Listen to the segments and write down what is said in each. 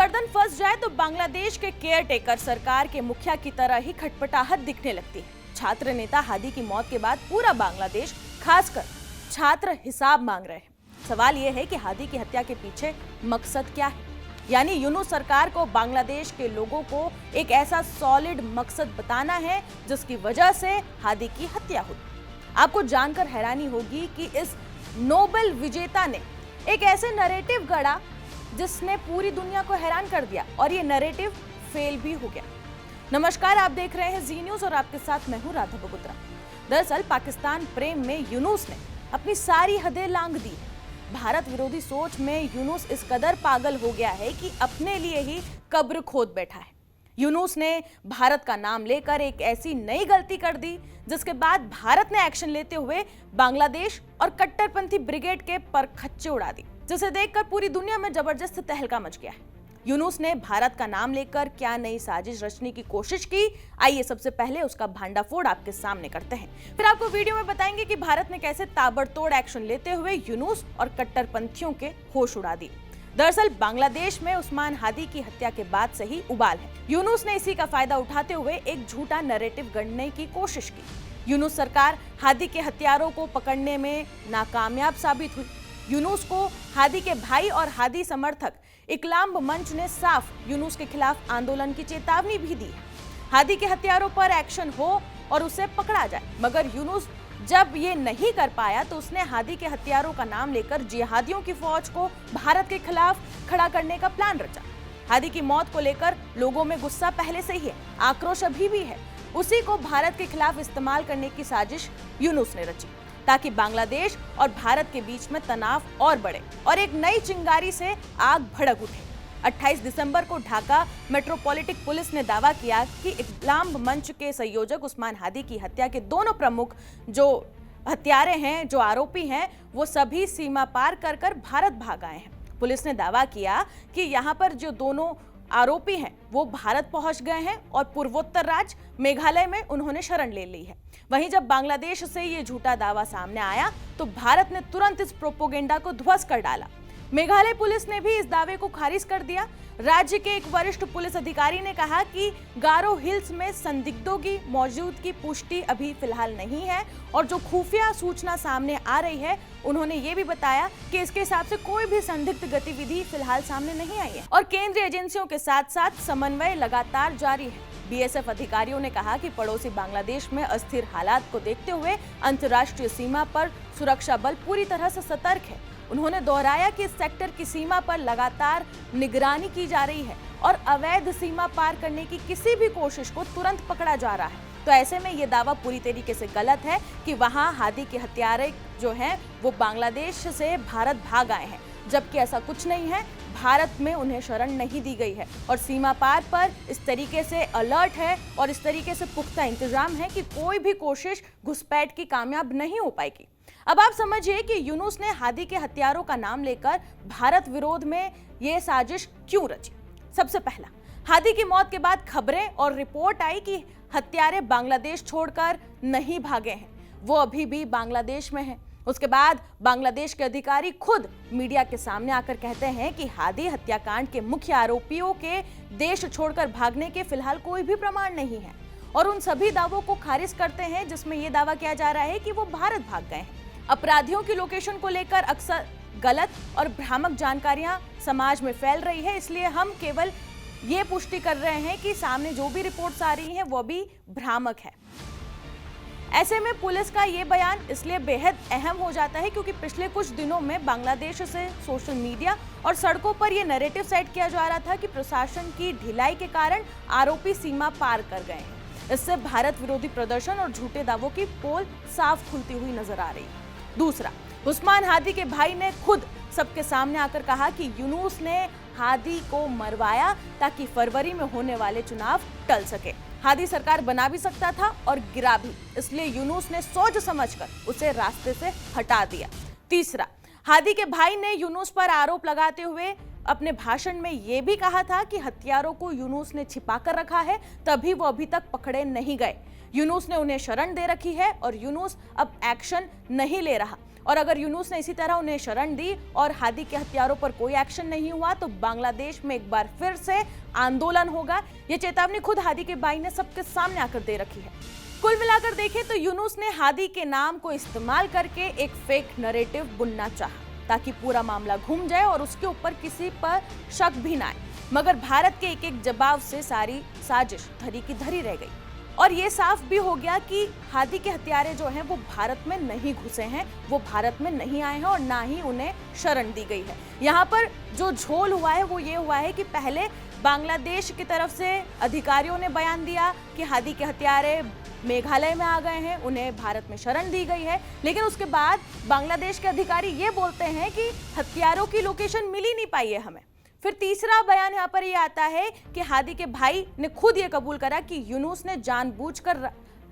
गर्दन फंस जाए तो बांग्लादेश के केयर टेकर सरकार के मुखिया की तरह ही खटपटाहट दिखने लगती है। छात्र नेता हादी की मौत के बाद पूरा बांग्लादेश, खासकर छात्र, हिसाब मांग रहे हैं। सवाल यह है कि हादी की हत्या के पीछे मकसद क्या है। यानी यूनुस सरकार को बांग्लादेश के लोगों को एक ऐसा सॉलिड मकसद बताना है जिसकी वजह से हादी की हत्या हुई। आपको जानकर हैरानी होगी कि इस नोबेल विजेता ने एक ऐसे नैरेटिव गढ़ा जिसने पूरी दुनिया को हैरान कर दिया, और ये नैरेटिव फेल भी हो गया। नमस्कार, आप देख रहे हैं जी न्यूज और आपके साथ मैं हूं राधा बगुत्रा। दरअसल पाकिस्तान प्रेम में यूनुस ने अपनी सारी हदें लांघ दी है। भारत विरोधी सोच में यूनुस इस कदर पागल हो गया है कि अपने लिए ही कब्र खोद बैठा है। यूनुस ने भारत का नाम लेकर एक ऐसी नई गलती कर दी जिसके बाद भारत ने एक्शन लेते हुए बांग्लादेश और कट्टरपंथी ब्रिगेड के परखच्चे उड़ा दी, जिसे देखकर पूरी दुनिया में जबरदस्त तहलका मच गया है। यूनुस ने भारत का नाम लेकर क्या नई साजिश रचने की कोशिश की, आइए सबसे पहले उसका भांडाफोड़ आपके सामने करते हैं। फिर आपको वीडियो में बताएंगे कि भारत ने कैसे ताबड़तोड़ एक्शन लेते हुए यूनुस और कट्टरपंथियों के होश उड़ा दिए। दरअसल बांग्लादेश में उस्मान हादी की हत्या के बाद से ही उबाल है। यूनुस ने इसी का फायदा उठाते हुए एक झूठा नैरेटिव गढ़ने की कोशिश की। यूनुस सरकार हादी के हत्यारों को पकड़ने में नाकामयाब साबित हुई। यूनुस को हादी के भाई और हादी समर्थक इकलाम मंच ने साफ यूनुस के खिलाफ आंदोलन की चेतावनी भी दी है। हादी के हत्यारों पर एक्शन हो और उसे पकड़ा जाए, मगर यूनुस जब ये नहीं कर पाया तो उसने हादी के हत्यारों का नाम लेकर जिहादियों की फौज को भारत के खिलाफ खड़ा करने का प्लान रचा। हादी की मौत को लेकर लोगों में गुस्सा पहले से ही है, आक्रोश अभी भी है। उसी को भारत के खिलाफ इस्तेमाल करने की साजिश यूनुस ने रची ताकि बांग्लादेश और भारत के बीच में तनाव और बढ़े और एक नई चिंगारी से आग भड़क उठे। 28 दिसंबर को ढाका मेट्रोपॉलिटन पुलिस ने दावा किया कि इकलाम मंच के संयोजक उस्मान हादी की हत्या के दोनों प्रमुख जो हत्यारे हैं, जो आरोपी हैं, वो सभी सीमा पार कर भारत भाग आए हैं। पुलिस ने दावा किया कि यहाँ पर जो दोनों आरोपी हैं वो भारत पहुंच गए हैं और पूर्वोत्तर राज्य मेघालय में उन्होंने शरण ले ली है। वहीं जब बांग्लादेश से ये झूठा दावा सामने आया तो भारत ने तुरंत इस प्रोपोगेंडा को ध्वस्त कर डाला। मेघालय पुलिस ने भी इस दावे को खारिज कर दिया। राज्य के एक वरिष्ठ पुलिस अधिकारी ने कहा कि गारो हिल्स में संदिग्धों की मौजूदगी पुष्टि अभी फिलहाल नहीं है और जो खुफिया सूचना सामने आ रही है, उन्होंने ये भी बताया कि इसके हिसाब से कोई भी संदिग्ध गतिविधि फिलहाल सामने नहीं आई है और केंद्रीय एजेंसियों के साथ साथ समन्वय लगातार जारी है। बीएसएफ अधिकारियों ने कहा कि पड़ोसी बांग्लादेश में अस्थिर हालात को देखते हुए अंतर्राष्ट्रीय सीमा पर सुरक्षा बल पूरी तरह से सतर्क है। उन्होंने दोहराया कि इस सेक्टर की सीमा पर लगातार निगरानी की जा रही है और अवैध सीमा पार करने की किसी भी कोशिश को तुरंत पकड़ा जा रहा है। तो ऐसे में ये दावा पूरी तरीके से गलत है कि वहां हादी के हत्यारे जो हैं वो बांग्लादेश से भारत भाग आए हैं, जबकि ऐसा कुछ नहीं है। भारत में उन्हें शरण नहीं दी गई है और सीमा पार पर इस तरीके से अलर्ट है और इस तरीके से पुख्ता इंतजाम है कि कोई भी कोशिश घुसपैठ की कामयाब नहीं हो पाएगी। अब आप समझिए कि यूनुस ने हादी के हत्यारों का नाम लेकर भारत विरोध में ये साजिश क्यों रची। सबसे पहला, हादी की मौत के बाद खबरें और रिपोर्ट आई कि हत्यारे बांग्लादेश छोड़कर नहीं भागे हैं, वो अभी भी बांग्लादेश में हैं। उसके बाद बांग्लादेश के अधिकारी खुद मीडिया के सामने आकर कहते हैं कि हादी हत्याकांड के मुख्य आरोपियों के देश छोड़कर भागने के फिलहाल कोई भी प्रमाण नहीं है और उन सभी दावों को खारिज करते हैं जिसमें यह दावा किया जा रहा है कि वो भारत भाग गए हैं। अपराधियों की लोकेशन को लेकर अक्सर गलत और भ्रामक जानकारियां समाज में फैल रही है, इसलिए हम केवल ये पुष्टि कर रहे हैं कि सामने जो भी रिपोर्ट्स आ रही हैं वो भी भ्रामक है। ऐसे में पुलिस का ये बयान इसलिए बेहद अहम हो जाता है क्योंकि पिछले कुछ दिनों में बांग्लादेश से सोशल मीडिया और सड़कों पर यह नैरेटिव सेट किया जा रहा था कि प्रशासन की ढिलाई के कारण आरोपी सीमा पार कर गए हैं। इससे भारत विरोधी प्रदर्शन और झूठे दावों की पोल साफ खुलती हुई नजर आ रही है। दूसरा, उस्मान हादी के भाई ने खुद सबके सामने आकर कहा कि यूनुस ने हादी को मरवाया ताकि फरवरी में होने वाले चुनाव टल सके। हादी सरकार बना भी सकता था और गिरा भी, इसलिए यूनुस ने सोच समझकर उसे रास्ते से हटा दिया। तीसरा, हादी के भाई ने यूनुस पर आरोप लगाते हुए अपने भाषण में यह भी कहा था कि हत्यारों को यूनुस ने छिपा कर रखा है, तभी वो अभी तक पकड़े नहीं गए। यूनुस ने उन्हें शरण दे रखी है और यूनुस अब एक्शन नहीं ले रहा। और अगर यूनुस ने इसी तरह उन्हें शरण दी और हादी के हत्यारों पर कोई एक्शन नहीं हुआ तो बांग्लादेश में एक बार फिर से आंदोलन होगा। ये चेतावनी खुद हादी के भाई ने सबके सामने आकर दे रखी है। कुल मिलाकर देखें तो यूनुस ने हादी के नाम को इस्तेमाल करके एक फेक नैरेटिव बुनना चाहा ताकि पूरा मामला घूम जाए और उसके ऊपर किसी पर शक भी ना आए। मगर भारत के एक एक जवाब से सारी साजिश धरी की धरी रह गई और ये साफ भी हो गया कि हादी के हत्यारे जो हैं वो भारत में नहीं घुसे हैं, वो भारत में नहीं आए हैं और ना ही उन्हें शरण दी गई है। यहाँ पर जो झोल हुआ है वो ये हुआ है कि पहले बांग्लादेश की तरफ से अधिकारियों ने बयान दिया कि हादी के हत्यारे मेघालय में आ गए हैं, उन्हें भारत में शरण दी गई है, लेकिन उसके बाद बांग्लादेश के अधिकारी ये बोलते हैं कि हत्यारों की लोकेशन मिल ही नहीं पाई है हमें। फिर तीसरा बयान यहाँ पर ये आता है कि हादी के भाई ने खुद ये कबूल करा कि यूनुस ने जानबूझकर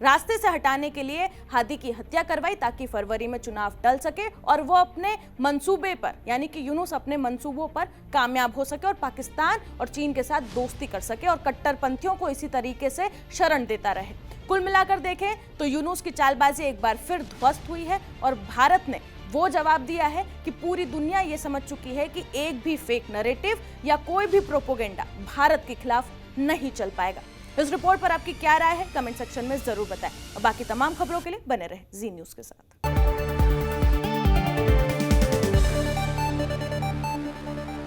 रास्ते से हटाने के लिए हादी की हत्या करवाई ताकि फरवरी में चुनाव टल सके और वो अपने मंसूबे पर यानी कि यूनुस अपने मंसूबों पर कामयाब हो सके और पाकिस्तान और चीन के साथ दोस्ती कर सके और कट्टरपंथियों को इसी तरीके से शरण देता रहे। कुल मिलाकर देखें तो यूनुस की चालबाजी एक बार फिर ध्वस्त हुई है और भारत ने वो जवाब दिया है कि पूरी दुनिया ये समझ चुकी है कि एक भी फेक नैरेटिव या कोई भी प्रोपोगेंडा भारत के खिलाफ नहीं चल पाएगा। इस रिपोर्ट पर आपकी क्या राय है कमेंट सेक्शन में जरूर बताएं और बाकी तमाम खबरों के लिए बने रहें जी न्यूज़ के साथ।